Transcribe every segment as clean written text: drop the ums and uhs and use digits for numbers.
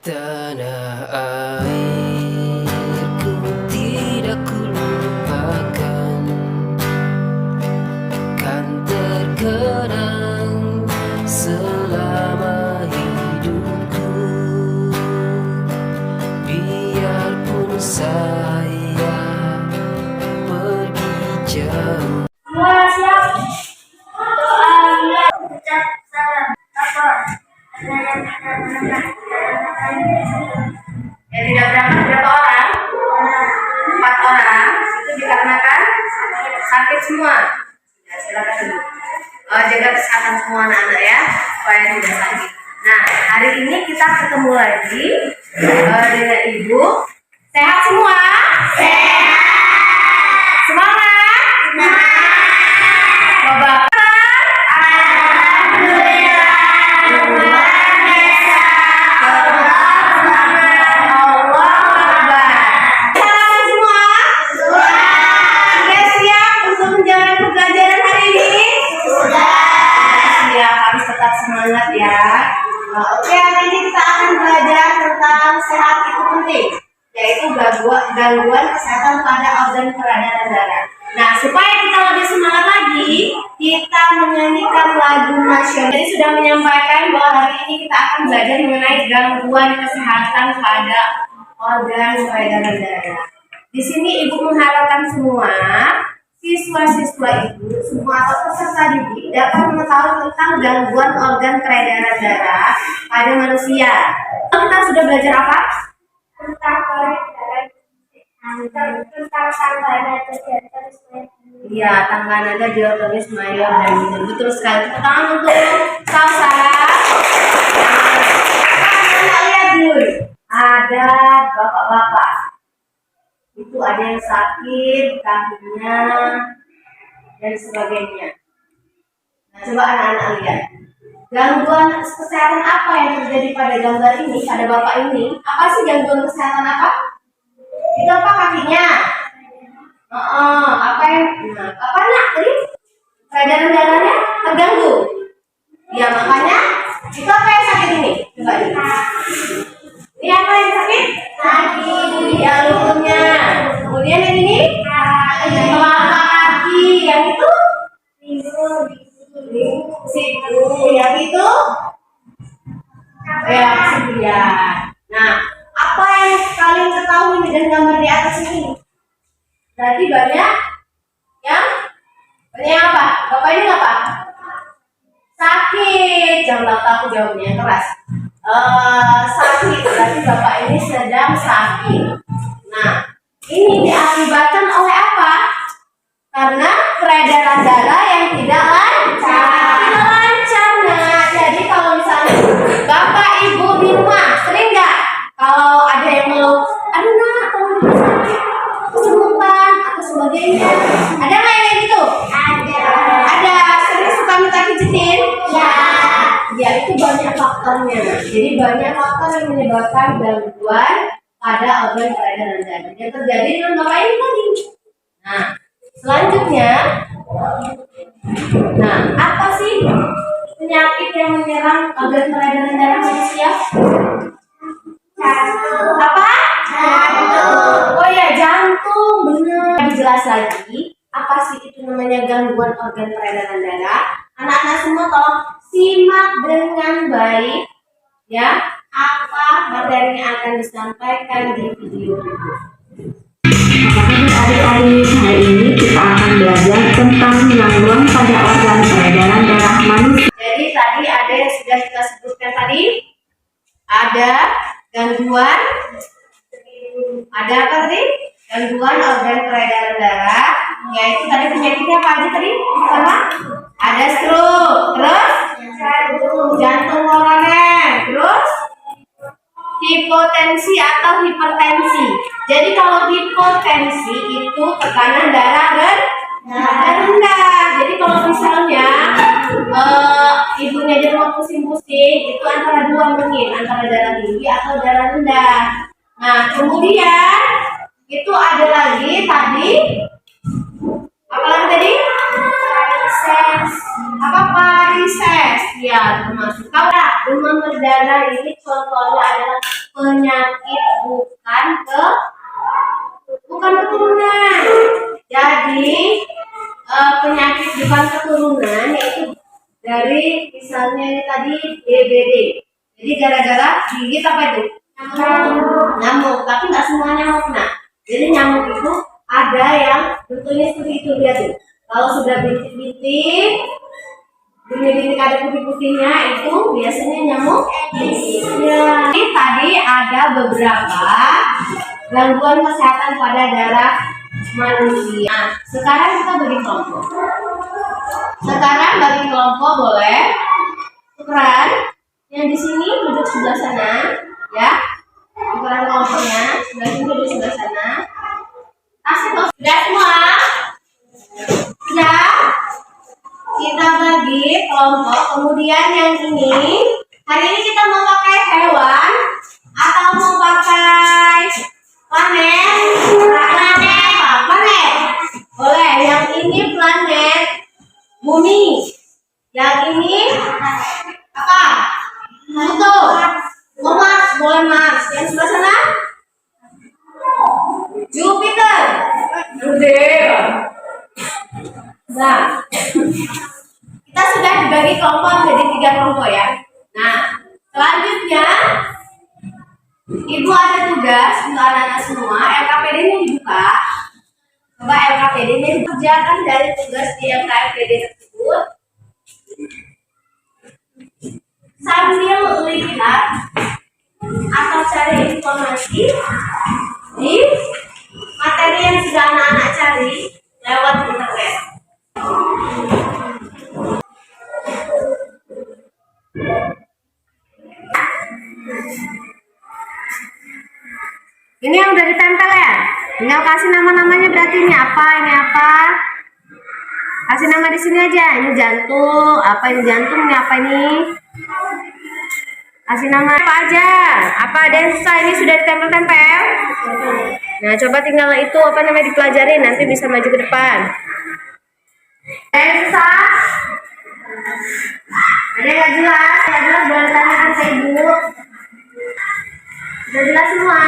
Tanah airku tidak kulupakan, kan terkenang selama hidupku. Biarpun saya pergi jauh. Semua siap. Doa ucap salam lapor. Yang tidak berangkat berapa orang? 4 orang. Itu dikarenakan sakit semua. Ya, silakan dulu. Jaga kesehatan semua anak-anak ya, supaya tidak sakit. Nah, hari ini kita ketemu lagi dengan Ibu. Sehat semua? Sehat. Semangat? Bapak. Semangat ya. Oke, hari ini kita akan belajar tentang sehat itu penting, yaitu gangguan kesehatan pada organ peredaran darah. Nah, supaya kita lebih semangat lagi, kita menyanyikan lagu nasional. Jadi sudah menyampaikan bahwa hari ini kita akan belajar mengenai gangguan kesehatan pada organ peredaran darah. Di sini Ibu mengharapkan semua siswa-siswa Ibu, semua atau peserta didik dapat mengetahui tentang gangguan organ peredaran darah pada manusia. Kita sudah belajar apa? Tentang peredaran tentang tangga nada diatonis mayor. Iya, tangga nada diatonis mayor dan minor. Betul sekali. Tepuk tangan untuk Sausara. Kita lihat dulu. Ada bapak-bapak. Itu ada yang sakit kakinya dan sebagainya. Nah, coba anak-anak lihat. Gangguan kesehatan apa yang terjadi pada gambar ini, pada bapak ini? Apa sih gangguan kesehatan apa? Itu apa kakinya? Apa yang? Nah, apa nak tadi? Peredaran darahnya terganggu. Ya makanya itu apa yang sakit ini? Coba lihat. Ini apa yang sakit? Kaki. Ya lututnya. Kemudian yang ini? Telapak kaki. Yang itu? Siku. Yang itu? Ya, sekian. Nah, apa yang kalian ketahui dengan gambar di atas ini? Berarti banyak apa? Bapak ini apa? Sakit. Jangan takut jawabnya keras. Sakit, berarti bapak ini sedang sakit. Nah, ini diakibatkan oleh apa? Karena peredaran darah yang tidak lancar. Nah, jadi kalau misalnya bapak ibu di rumah sering nggak kalau ada yang mau, aduh nak, kalau sakit, kesemutan atau sebagainya, ada nggak yang gitu? Ada. Sering suka minta pijitin? Ya, itu banyak faktornya. Jadi banyak faktor yang menyebabkan gangguan pada organ peredaran darah yang terjadi dengan bapak ini tadi. Nah, selanjutnya, apa sih penyakit yang menyerang organ peredaran darah manusia? Jantung. Apa? Jantung. Oh ya, jantung, benar. Lebih jelas lagi, apa sih itu namanya gangguan organ peredaran darah? Anak-anak semua tolong simak dengan baik ya apa materi yang akan disampaikan di video ini. Adik-adik, hari ini kita akan belajar tentang gangguan pada organ peredaran darah manusia. Jadi tadi ada yang sudah kita sebutkan tadi, ada gangguan, ada apa tadi? Gangguan organ peredaran darah, yaitu tadi penyakitnya apa aja tadi? Pertama, ada stroke, terus jantung koroner, terus hipotensi atau hipertensi. Jadi kalau hipotensi itu tekanan darah rendah. Jadi kalau misalnya ibunya di rumah pusing-pusing, itu antara 2 mungkin, antara darah tinggi atau darah rendah. Nah, kemudian itu ada lagi tadi, apa lagi tadi? Varises, ya termasuk. Kalau demam berdarah ini contohnya adalah penyakit bukan keturunan. Jadi penyakit bukan keturunan yaitu dari misalnya ini tadi DBD. Jadi gara-gara gigit apa itu? Nyamuk. Tapi nggak semua nyamuk. Nah, jadi nyamuk itu ada yang bentuknya seperti itu, lihat tuh. Kalau sudah bintik-bintik, bintik-bintik ada putih-putihnya, itu biasanya nyamuk. Ya. Jadi tadi ada beberapa gangguan kesehatan pada darah manusia. Nah, sekarang kita bagi kelompok. Sekarang bagi kelompok boleh tukeran. Yang di sini duduk sebelah sana, ya. Tukeran kelompoknya, sebelah sini duduk sebelah sana. Kasih tuh, sudah semua. Sudah. Kita bagi kelompok. Kemudian yang ini, hari ini kita mau pakai hewan atau mau pakai planet? Planet. Boleh. Yang ini planet bumi. Yang ini apa? Pluto. Mau Mars, boleh Mars. Yang sebelah sana? Jupiter. Nah, kita sudah dibagi kelompok menjadi 3 kelompok ya. Nah, selanjutnya Ibu ada tugas untuk anak-anak semua. LKPD-nya dibuka. Coba LKPD-nya dikerjakan dari tugas di LKPD tersebut. Sambil melihat atau cari informasi di materi yang sudah anak-anak cari lewat internet. Ini yang udah ditempel ya? Tinggal kasih nama-namanya, berarti ini apa, ini apa? Kasih nama di sini aja. Ini jantung, apa ini jantung, ini apa ini? Kasih nama apa aja? Apa ada yang susah? Ini sudah ditempel-tempel. Nah, coba tinggal itu apa namanya dipelajari, nanti bisa maju ke depan. Ada yang susah? Ada yang nggak jelas? Nggak jelas boleh tanyakan ke ibu. Sudah jelas semua?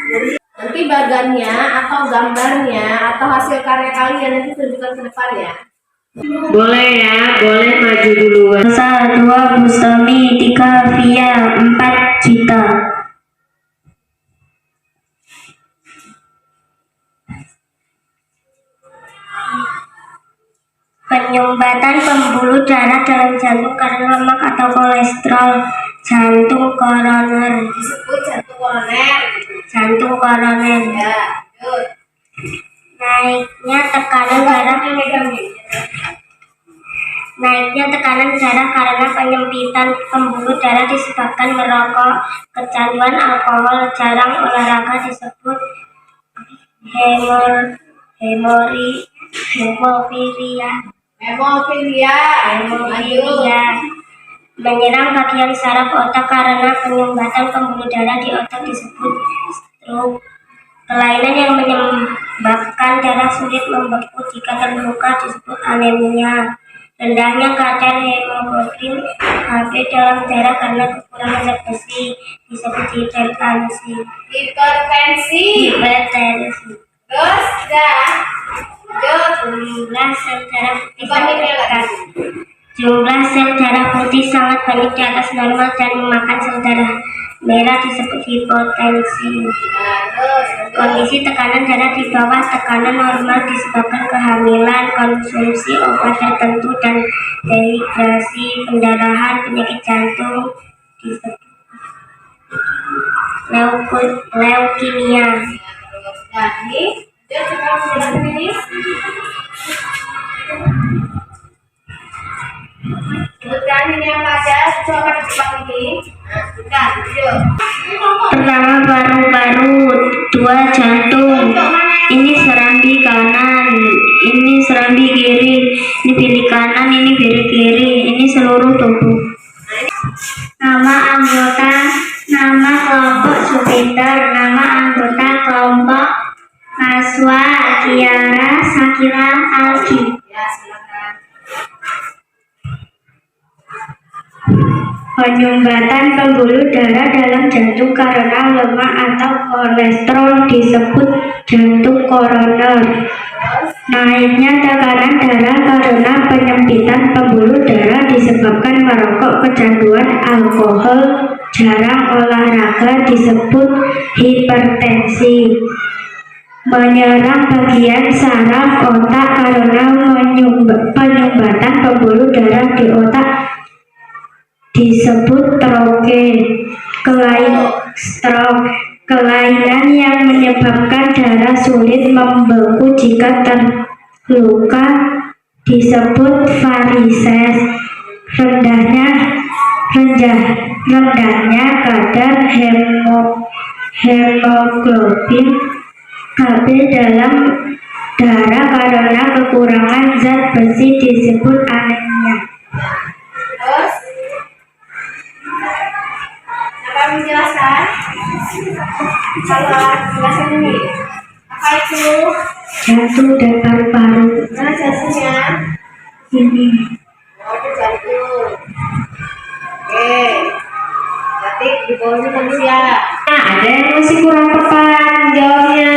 Jadi nanti bagannya atau gambarnya atau hasil karya kalian nanti tunjukkan ke depan ya. Boleh ya, boleh maju duluan. 1, 2 Bustami, 3 Via, 4 Cita. Penyumbatan pembuluh darah dalam jantung karena lemak atau kolesterol. Jantung koroner. Disebut jantung koroner. Jantung koroner. Ya, yuk. Naiknya tekanan darah. Naiknya tekanan darah karena penyempitan pembuluh darah disebabkan merokok, kecanduan alkohol, jarang olahraga disebut hemofilia. Menyerang bagian saraf otak karena penyumbatan pembuluh darah di otak disebut stroke. Kelainan yang menyebabkan darah sulit membeku jika terluka disebut anemia. Rendahnya kadar hemoglobin Hb dalam darah karena kekurangan zat besi disebut hipertensi. Terus Jumlah sel darah putih meningkat. Jumlah sel darah putih sangat banyak di atas normal dan memakan sel darah merah disebut hipotensi. Kondisi tekanan darah di bawah tekanan normal disebabkan kehamilan, konsumsi obat tertentu, dan dehidrasi pendarahan. Penyakit jantung disebut leukemia. nah ini dia coba menjelaskan ini. Sebutkan ini yang ada, coba cepat ini. Nah, yuk. Pertama paru-paru, 2 jantung, ini serambi kanan, ini serambi kiri, ini bilik kanan, ini bilik kiri, ini seluruh tubuh. Nama anggota, nama kelompok Jupiter, nama anggota kelompok Kaswa, Kiara, Sakila, Alki. Ya, silakan. Penyumbatan pembuluh darah dalam jantung karena lemak atau kolesterol disebut jantung koroner. Naiknya tekanan darah karena penyempitan pembuluh darah disebabkan merokok, kecanduan alkohol, jarang olahraga disebut hipertensi. Menyerang bagian saraf otak karena penyumbatan pembuluh darah di otak disebut kelainan yang menyebabkan darah sulit membeku jika terluka disebut varises. Rendahnya kadar hemoglobin Kb dalam darah karena kekurangan zat besi disebut anemia. Terus, apa menjelaskan? Salah, jelaskan ini. Apa itu? Jantung dan paru-paru. Mana jantungnya? Ini. Oh, itu jantung. Oke. Berarti di bawahnya manusia. Nah, ada yang masih kurang tepat jawabnya.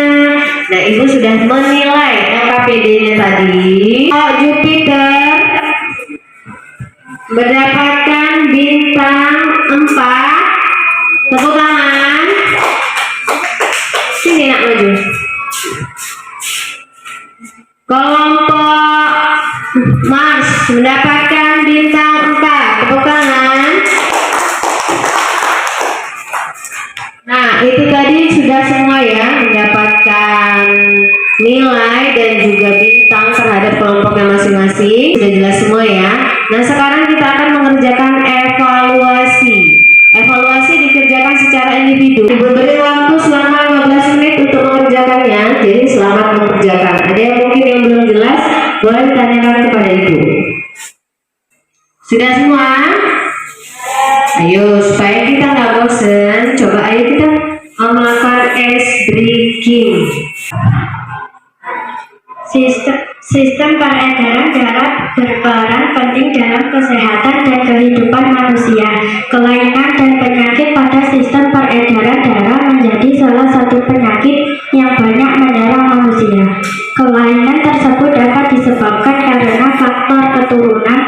Nah, Ibu sudah menilai LKPD-nya tadi. Oh, Jupiter mendapatkan bintang 4. Tepuk tangan. Sini nak maju. Kelompok Mars mendapatkan bintang 4. Tepuk tangan. Nah, itu tadi sudah semua ya mendapatkan nilai dan juga bintang terhadap kelompoknya masing-masing. Sudah jelas semua ya. Nah, sekarang kita akan mengerjakan evaluasi. Evaluasi dikerjakan secara individu. Ibu beri waktu selama 15 menit untuk mengerjakannya. Jadi selamat mengerjakan. Ada yang mungkin yang belum jelas, boleh ditanyakan kepada Ibu. Sudah semua? Ayo, supaya kita nggak bosen, coba ayo kita melakukan ice breaking. Sistem peredaran darah berperan penting dalam kesehatan dan kehidupan manusia. Kelainan dan penyakit pada sistem peredaran darah menjadi salah satu penyakit yang banyak menyerang manusia. Kelainan tersebut dapat disebabkan karena faktor keturunan,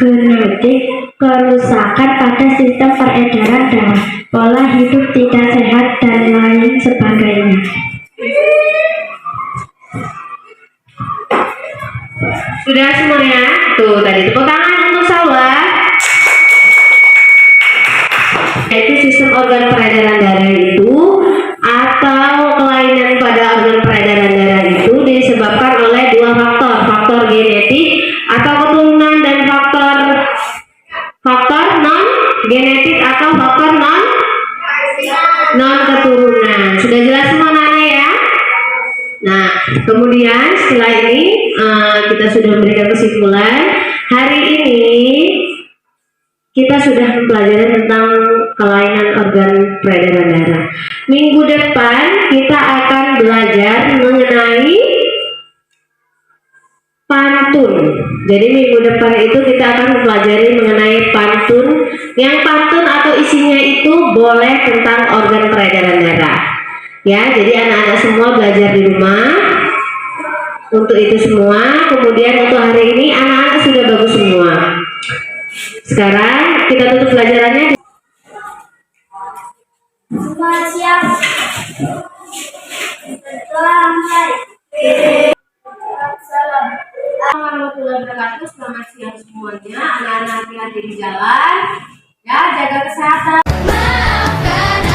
genetik, kerusakan pada sistem peredaran darah, pola hidup tidak sehat, dan lain sebagainya. Sudah semuanya? Tuh, tadi tepuk tangan untuk Salwa. Yaitu sistem organ peredaran darah itu atau kelainan pada organ peredaran darah itu disebabkan oleh dua faktor, faktor genetik atau keturunan dan faktor non genetik atau faktor non keturunan. Sudah jelas semua Nana ya? Nah, kemudian setelah ini kita sudah memberikan kesimpulan. Hari ini kita sudah mempelajari tentang kelainan organ peredaran darah. Minggu depan kita akan belajar mengenai pantun. Jadi minggu depan itu kita akan mempelajari mengenai pantun. Yang pantun atau isinya itu boleh tentang organ peredaran darah. Ya, jadi anak-anak semua belajar di rumah untuk itu semua. Kemudian untuk hari ini anak-anak sudah bagus semua. Sekarang kita tutup pelajarannya. Semua siap. Assalamualaikum warahmatullahi wabarakatuh. Selamat siang semuanya. Anak-anak hati-hati di jalan. Ya, jaga kesehatan. Maafkan